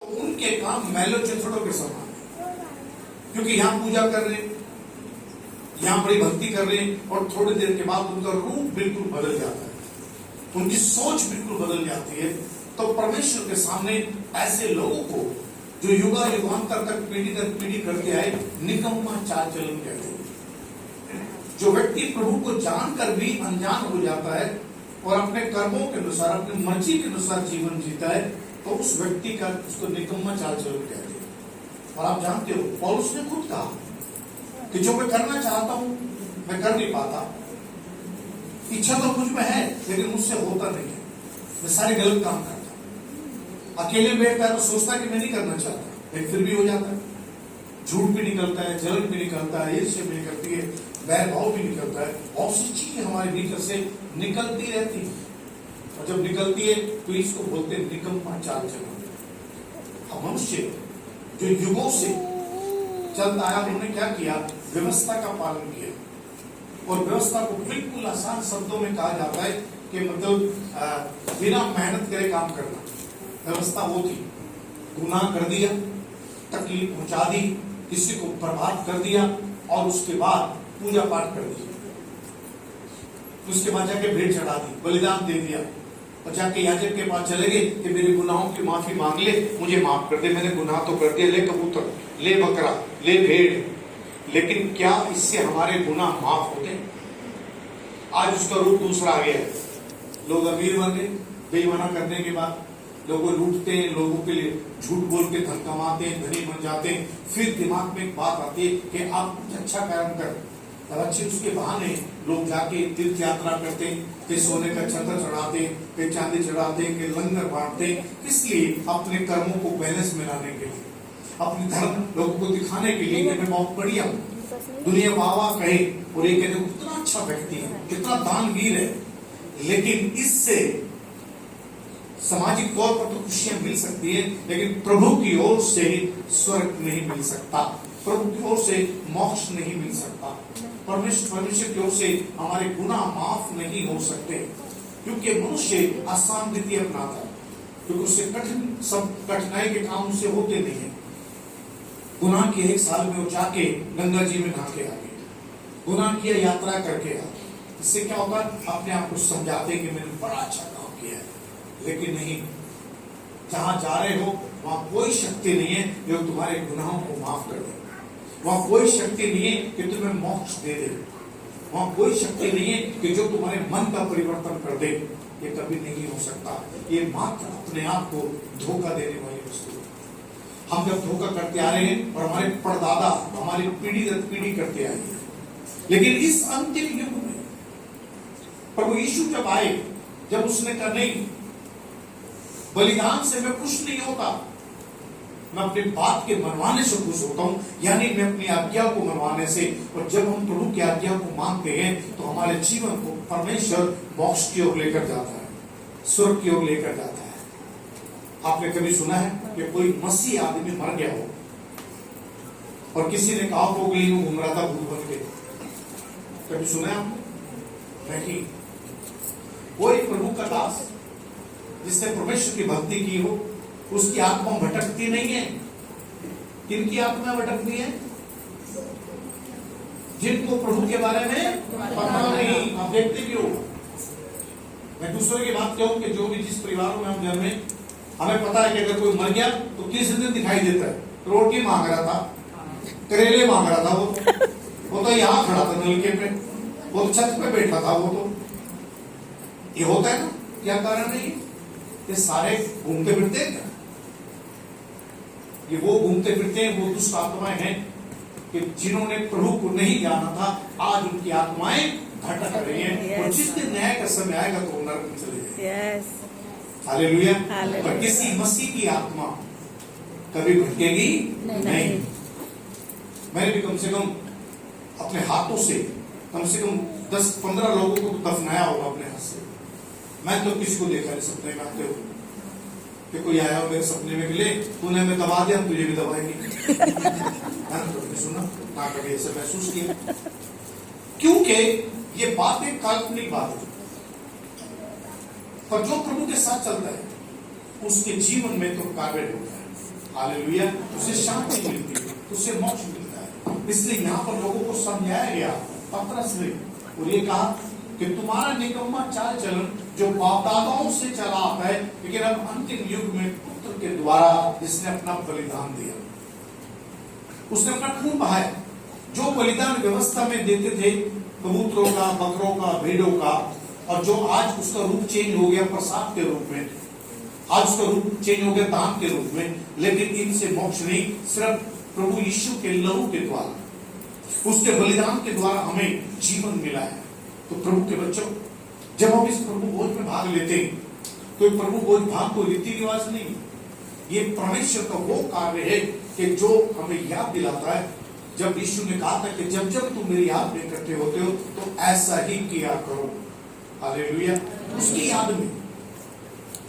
तो उनके काम मैलो चिथड़ों के समान है, क्योंकि यहाँ पूजा कर रहे हैं, यहाँ बड़ी भक्ति कर रहे हैं, और थोड़ी देर के बाद उनका रूप बिल्कुल बदल जाता है, उनकी सोच बिल्कुल बदल जाती है। तो परमेश्वर के सामने ऐसे लोगों को जो युगा युगांतर तक पीढ़ी दर पीढ़ी करते आए निकम्मा चाल चलन कहते हैं। जो व्यक्ति प्रभु को जानकर भी अनजान हो जाता है और अपने कर्मों के अनुसार, अपनी मर्जी के अनुसार जीवन जीता है, तो उस व्यक्ति का उसको निकम्मा चाल चलन कहते हैं। और आप जानते हो, पौलुस ने खुद कहा कि जो मैं करना चाहता हूं मैं कर नहीं पाता, इच्छा तो मुझ में है लेकिन मुझसे होता नहीं है, मैं सारे गलत काम करता हूं। अकेले बैठता है तो सोचता कि मैं नहीं करना चाहता, लेकिन फिर भी हो जाता है। झूठ भी निकलता है, जलन भी निकलता है, ईर्ष्या भी निकलती है, बैर भाव भी निकलता है, बहुत सी चीजें हमारे भीतर से निकलती रहती है। और जब निकलती है तो इसको बोलते हैं निकम्मा चाल चलन। मनुष्य जो युगों से चलता आया, उन्होंने क्या किया, व्यवस्था का पालन किया। और व्यवस्था को बिल्कुल आसान शब्दों में कहा जाता है कि मतलब बिना मेहनत करे काम करना। व्यवस्था वो थी, गुनाह कर दिया, तकलीफ पहुंचा दी, किसी को बर्बाद कर दिया, और उसके बाद पूजा पाठ कर दिया, उसके बाद जाके भेंट चढ़ा दी, बलिदान दे दिया, और जाके याजक के पास चले गए कि मेरे गुनाहों की माफी मांग ले, मुझे माफ कर दे, मैंने गुनाह तो कर दिया, ले कबूतर, ले बकरा, ले भेड़। लेकिन क्या इससे हमारे गुनाह माफ होते? आज उसका रूप दूसरा आ गया है। लोग अमीर बन गए बेईमाना करने के बाद, लोगों लूटते हैं, लोगों के लिए झूठ बोल के धन कमाते हैं, धनी बन जाते हैं। फिर दिमाग में एक बात आती है कि आप कुछ अच्छा काम कर, और अच्छे उसके बहाने लोग जाके तीर्थ यात्रा करते हैं, फिर सोने का छतर चढ़ाते, फिर चांदी चढ़ाते, फिर लंगर बांटते, इसलिए अपने कर्मों को बैलेंस में लाने के लिए, अपने धर्म लोगों को दिखाने के लिए कि मैं बहुत बढ़िया हूँ, दुनिया वाह कहे, और ये कहते कितना अच्छा व्यक्ति है, कितना दानवीर है। लेकिन इससे सामाजिक तौर पर तो खुशियां मिल सकती है, लेकिन प्रभु की ओर से स्वर्ग नहीं मिल सकता, प्रभु की ओर से मोक्ष नहीं मिल सकता, परमेश्वर की ओर से हमारे गुनाह माफ नहीं हो सकते, क्योंकि मनुष्य आसान रीति अपनाता है, क्योंकि उससे कठिन सब कठिनाई के काम उससे होते नहीं है। गुनाह किए 1 साल में वो जाके गंगा जी में नहा के आ गए, गुनाह किया यात्रा करके आ गए। इससे क्या होता है, अपने आप को समझाते कि मैंने बड़ा अच्छा काम किया है, लेकिन नहीं, जहां जा रहे हो वहां कोई शक्ति नहीं है जो तुम्हारे गुनाहों को माफ कर दे, वहां कोई शक्ति नहीं है कि तुम्हें मोक्ष दे दे, वहां कोई शक्ति नहीं है कि जो तुम्हारे मन का परिवर्तन कर दे। ये कभी नहीं हो सकता, ये मात्र अपने आप को धोखा देने वाली वस्तु है। हम जब धोखा करते आ रहे हैं, और हमारे परदादा हमारी पीढ़ी दर पीढ़ी करते आए हैं, लेकिन इस अंतिम युग में प्रभु यीशु जब आए, जब उसने कहा नहीं, बलिदान से मैं खुश नहीं होता, मैं अपने बात के मनवाने से खुश होता हूं, यानी मैं अपनी आज्ञा को मनवाने से। और जब हम प्रभु की आज्ञा को मानते हैं तो हमारे जीवन को परमेश्वर मोक्ष की ओर लेकर जाता है, स्वर्ग की ओर लेकर जाता है। आपने कभी सुना है कि कोई मसीह आदमी मर गया हो और किसी ने कहा हो गई वो घूम रहा था भूत बन के? कभी सुना है आपने? नहीं। वो एक प्रभु का दास जिसने परमेश्वर की भक्ति की हो, उसकी आत्मा भटकती नहीं है। किनकी आत्मा भटकती है? जिनको प्रभु के बारे में पता नहीं। आप देखते क्यों? मैं दूसरे की बात कहूं कि जो भी जिस परिवारों में हम जन्मे, हमें पता है कि अगर कोई मर गया तो किस दिन दिखाई देता है, रोटी मांग रहा था, करेले मांग रहा था, वो तो यहाँ खड़ा था नलके पे, वो तो छत पे बैठा था, वो तो ये होता है ना। क्या कारण है? ये सारे घूमते फिरते हैं, ये वो घूमते फिरते हैं, वो दुष्ट आत्माएं हैं कि जिन्होंने प्रभु को नहीं जाना था, आज उनकी आत्माएं भटक रही हैं। और जिस दिन न्याय का समय आएगा तो वो नरक में चले जाएंगे। हालेलुया। पर किसी मसीह की आत्मा कभी भटकेगी नहीं। मैंने भी कम से कम अपने हाथों से कम 10-15 लोगों को दफनाया होगा अपने हाथ से। मैं तो किसी को देखा नहीं सपने में आते हो कि कोई आया हो मेरे सपने में, ले तूने हमें दबा दिया, तुझे भी दबाएंगे। सुना ना, कभी ऐसा महसूस किया? क्योंकि ये बात एक काल्पनिक बात है, पर जो प्रभु के साथ चलता है उसके जीवन में तो काबिल होता है। हालेलुया, उसे शांति मिलती है, उसे मोक्ष मिलता है। इसलिए यहाँ पर लोगों को समझाया गया पतरस ने, और ये कहा कि तुम्हारा निकम्मा चाल चलन जो बाप-दादाओं से चला आता है, लेकिन अब अंतिम युग में पुत्र के द्वारा जिसने अपना बलिदान दिया, उसने अपना खून बहाया। जो बलिदान व्यवस्था में देते थे कबूतरों का, बकरों का, भेड़ों का, और जो आज उसका रूप चेंज हो गया प्रसाद के रूप में, आज उसका रूप चेंज हो गया दान के रूप में, लेकिन इनसे मोक्ष नहीं, सिर्फ प्रभु यीशु के लहू के द्वारा, उसके बलिदान के द्वारा हमें जीवन मिला है। तो प्रभु के बच्चों, जब हम इस प्रभु भोज में भाग लेते हैं, तो प्रभु भोज भाग कोई रीति रिवाज नहीं, ये परमेश्वर का वो कार्य है कि जो हमें याद दिलाता है। जब यीशु ने कहा था कि जब जब तुम मेरी याद में इकट्ठे होते हो तो ऐसा ही किया करो। हालेलुया, उसकी याद में,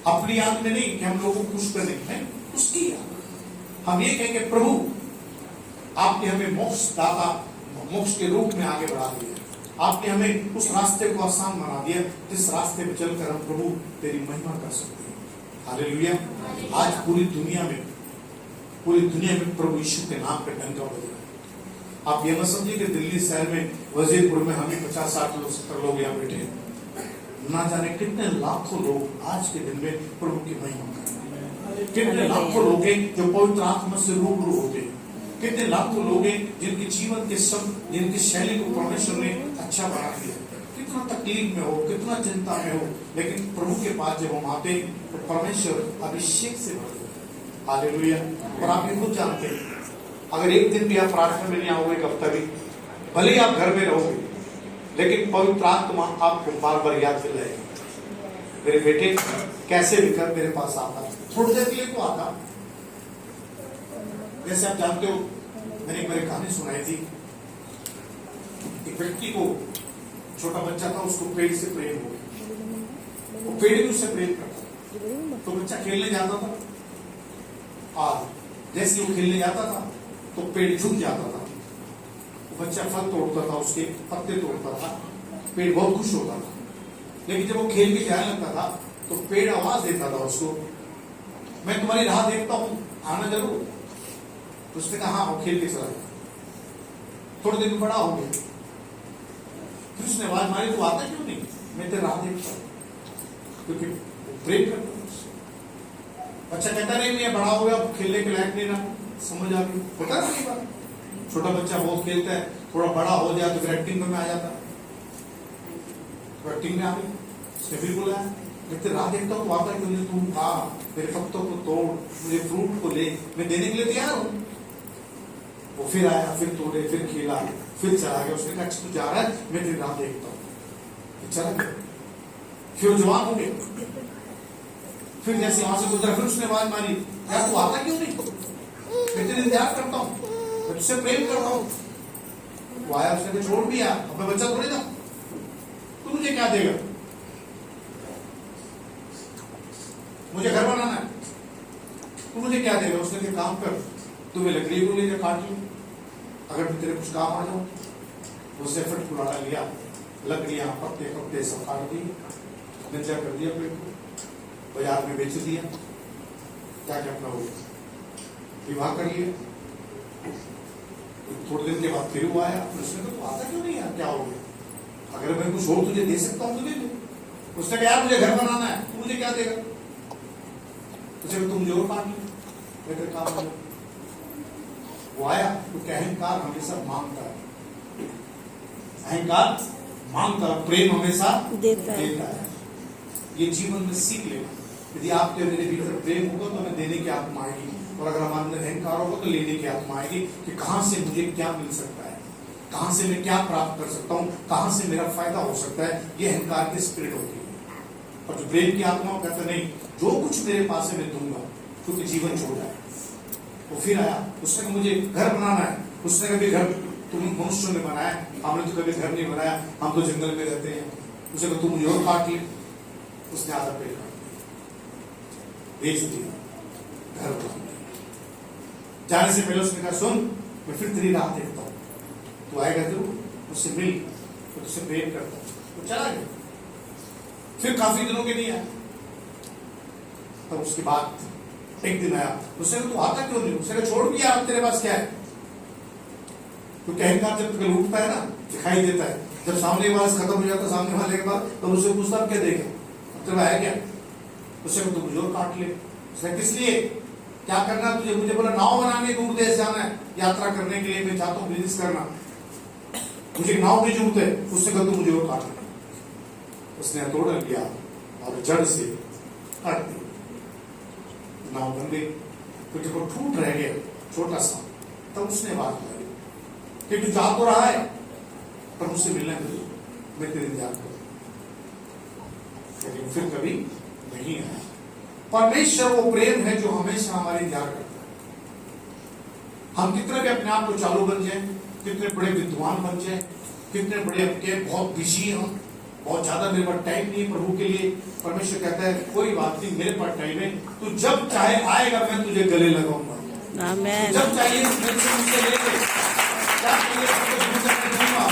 अपनी याद में नहीं कि हम लोगों को खुश करने हैं, उसकी याद। हम ये कहेंगे प्रभु आपने हमें मोक्ष दाता, मोक्ष के रूप में आगे बढ़ा दिया, आपने हमें उस रास्ते को आसान बना दिया जिस रास्ते में चलकर हम प्रभु तेरी महिमा कर सकते हैं। हालेलुया, आज पूरी दुनिया में प्रभु यीशु के नाम पे डंका बज रहा है। आप ये मत समझिए कि दिल्ली शहर में, वजीरपुर में हमें 50-60 लोग, 70 लोग यहाँ बैठे हैं, ना जाने कितने लाखों लोग आज के दिन में प्रभु की महिमा कर रहे हैं। कितने लाखों लोग हैं जो पवित्र आत्मा से रूबरू होते हैं, कितने लाखों लोग हैं जिनके जीवन के सब, जिनकी शैली को परमेश्वर ने अच्छा बना दिया। कितना तकलीफ में हो, कितना चिंता में हो, लेकिन प्रभु के पास जब हम आते हैं तो परमेश्वर अभिषेक से भर देता है। हालेलुया, और आप ये खुद जानते हैं, अगर एक दिन भी आप प्रार्थना में नहीं आओगे, एक हफ्ता भी, भले ही आप घर में रहोगे, लेकिन पवित्र आत्मा आपको बार बार याद दिलाएगी, मेरे बेटे कैसे भी कर मेरे पास आता, थोड़ी देर के लिए तो आता। जैसे आप जानते हो, मैंने एक बार कहानी सुनाई थी, एक व्यक्ति को, छोटा बच्चा था, उसको पेड़ से प्रेम हो गया, वो पेड़ भी उससे प्रेम करता, तो बच्चा खेलने जाता था, और जैसे वो खेलने जाता था तो पेड़ झुक जाता था, वो बच्चा फल तोड़ता था, उसके पत्ते तोड़ता था, पेड़ बहुत खुश होता था। लेकिन जब वो खेल के जाने लगता था तो पेड़ आवाज देता था उसको, मैं तुम्हारी राह देखता हूं, आना जरूर। उसने कहा हाँ, वो खेल के चला गया। थोड़े दिन बड़ा हो गया, फिर उसने आवाज मारी, तू आता क्यों नहीं? मैं तेरी राह देखता हूं, क्योंकि प्रेम करता हूं। बच्चा कहता नहीं, मैं बड़ा हो गया, खेलने के लायक नहीं रहा, समझ आ गई, होता नहीं बात। छोटा बच्चा बहुत खेलता है, थोड़ा बड़ा हो जाए तो फिर एक्टिंग में आ जाता है, तो एक्टिंग में आ गई। उसने फिर बोला, मैं तेरी राह देखता हूँ, तो आता क्यों नहीं? तू खा, मेरे पत्तों को तोड़, मुझे फ्रूट को ले, मैं देने के लिए तैयार हूँ। वो फिर आया, फिर तोड़े, फिर खेला, फिर चला गया। उसने कहा तू जा रहा है, मैं तेरी राह देखता हूँ, चला गया। फिर जवान हो गया, फिर जैसे वहां से गुजरा, फिर उसने आवाज मारी, यार तू आता क्यों नहीं? मैं तेरे इंतजार करता हूँ, मैं तुझसे प्रेम करता हूँ। वो आया, उसने छोड़ दिया, अब मैं बच्चा थोड़ी था, तू मुझे क्या देगा? मुझे घर बनाना है, तू मुझे क्या देगा? उसने कहा काम कर, तुम्हें लकड़ी को लेकर काट लो, अगर मैं तेरे कुछ काम आ जाऊं। उसने फट कुलाड़ा लिया, लकड़ियां, पत्ते पत्ते सब काट दिए, नचा कर दिया, पेड़ को बाजार में बेच दिया, क्या क्या अपना हो विवाह कर लिया। थोड़ी देर के बाद फिर वो आया, उसने कहा तू आता क्यों नहीं यार, क्या हो गया? अगर मैं कुछ और तुझे दे सकता हूँ तो दे दे। उसने कहा यार मुझे घर बनाना है, तू मुझे क्या देगा? उसे तुम जो काट लो, मैं तेरे काम करूं। वो आया, तो अहंकार हमेशा मांगता है, अहंकार मांगता है, प्रेम हमेशा देता है। ये जीवन में सीख लेना, यदि आपके मेरे भीतर प्रेम होगा तो हमें देने की आत्मा आएगी, और अगर हमारे अंदर अहंकार होगा तो लेने की आत्मा आएगी कि कहां से मुझे क्या मिल सकता है, कहां से मैं क्या प्राप्त कर सकता हूं, कहां से मेरा फायदा हो सकता है। ये अहंकार की स्पिरिट होती है। और जो प्रेम की आत्मा कहता नहीं, जो कुछ मेरे पास है मैं दूंगा, क्योंकि जीवन छोड़ जाए। वो फिर आया, उसने कहा मुझे घर बनाना है। उसने कभी घर तुम मनुष्यों ने बनाया, हमने तो कभी घर नहीं बनाया, हम तो जंगल में रहते हैं। उसे कहा तू मुझे और काट ले। उसने आधा पेड़ काट दिया, बेच दिया, घर बना दिया। जाने से पहले उसने कहा सुन, मैं फिर तेरी राह देखता हूँ, तू आएगा जरूर, उससे मिल, तो तुझसे प्रेम करता हूँ। तो चला गया, फिर काफी दिनों के लिए आया। तब उसके बाद एक दिन आया, उसने कहा तू आता क्यों नहीं? उसने कहा छोड़ भी यार, तेरे पास क्या है? क्योंकि अहंकार जब तक लूटता है ना, दिखाई देता है, जब सामने वाला खत्म हो जाता है सामने वाले के बाद, तो उससे पूछता अब क्या देगा, अब तेरा है क्या? उससे कहा तू मुझे और काट ले। उसने किस लिए, क्या करना तुझे? मुझे बोला नाव बनाने, दूर देश जाना है, यात्रा करने के लिए, मैं चाहता हूँ बिजनेस करना, मुझे नाव की जरूरत है। उससे कहा तू मुझे और काट ले। उसने हथौड़ा लिया और जड़ से काट दी, नाव बन गई। तो देखो टूट रह गया छोटा सा, तब उसने बात करी कि तू जा तो रहा है पर मुझसे मिलने दे, मैं तेरे इंतजार करूं। लेकिन फिर कभी नहीं आया। परमेश्वर वो प्रेम है जो हमेशा हमारे इंतजार करता है। हम कितने भी अपने आप को चालू बन जाए, कितने बड़े विद्वान बन जाए, कितने बड़े अपने बहुत बिजी हम, बहुत ज्यादा मेरे पास टाइम नहीं है प्रभु के लिए, परमेश्वर कहता है कोई बात नहीं, मेरे पास टाइम है, तू जब चाहे आएगा, मैं तुझे गले लगाऊंगा। आमीन। जब चाहिए मुझसे लेके क्या चाहिए